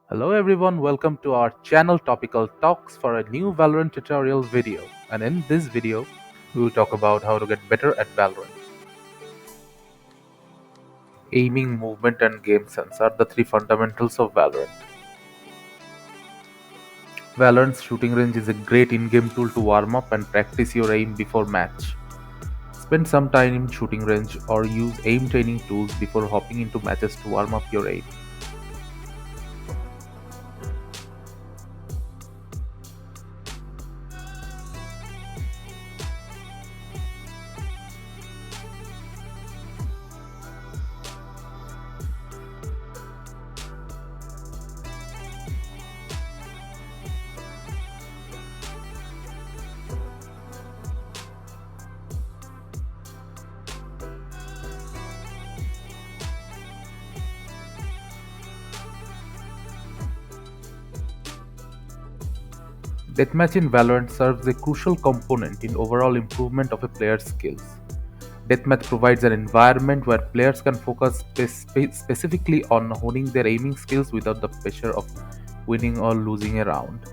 Hello everyone, welcome to our channel Topical Talks for a new Valorant tutorial video. And in this video, we will talk about how to get better at Valorant. Aiming, movement and game sense are the three fundamentals of Valorant. Valorant's shooting range is a great in-game tool to warm up and practice your aim before match. Spend some time in shooting range or use aim training tools before hopping into matches to warm up your aim. Deathmatch in Valorant serves a crucial component in overall improvement of a player's skills. Deathmatch provides an environment where players can focus specifically on honing their aiming skills without the pressure of winning or losing a round.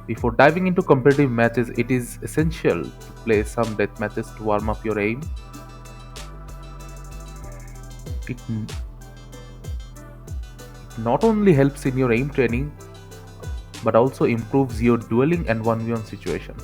Before diving into competitive matches, it is essential to play some deathmatches to warm up your aim. It not only helps in your aim training but also improves your dueling and 1v1 situations.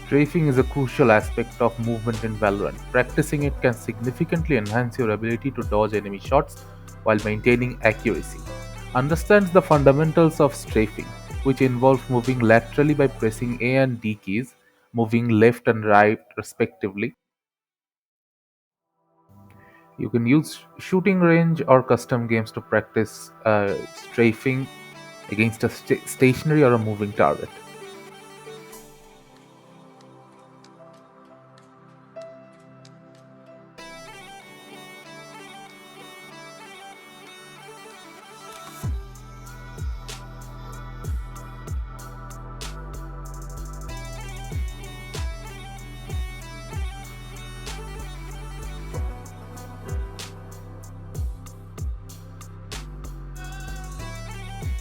Strafing is a crucial aspect of movement in Valorant. Practicing it can significantly enhance your ability to dodge enemy shots while maintaining accuracy. Understands the fundamentals of strafing, which involve moving laterally by pressing A and D keys, moving left and right respectively. You can use shooting range or custom games to practice strafing against a stationary or a moving target.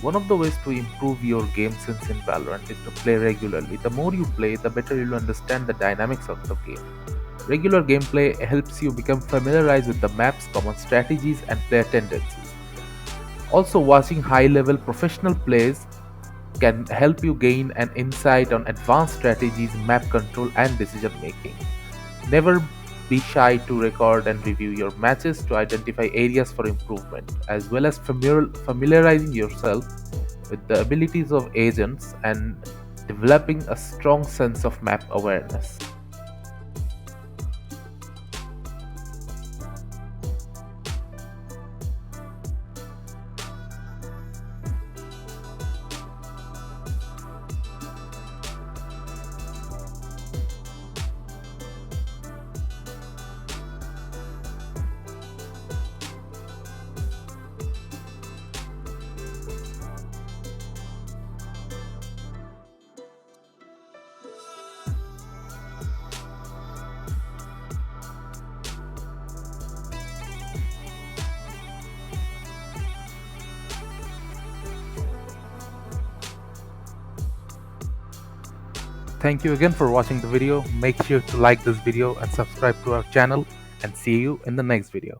One of the ways to improve your game sense in Valorant is to play regularly. The more you play, the better you'll understand the dynamics of the game. Regular gameplay helps you become familiarized with the map's common strategies and player tendencies. Also, watching high level professional plays can help you gain an insight on advanced strategies, map control, and decision making. Never be shy to record and review your matches to identify areas for improvement, as well as familiarizing yourself with the abilities of agents and developing a strong sense of map awareness. Thank you again for watching the video. Make sure to like this video and subscribe to our channel, and see you in the next video.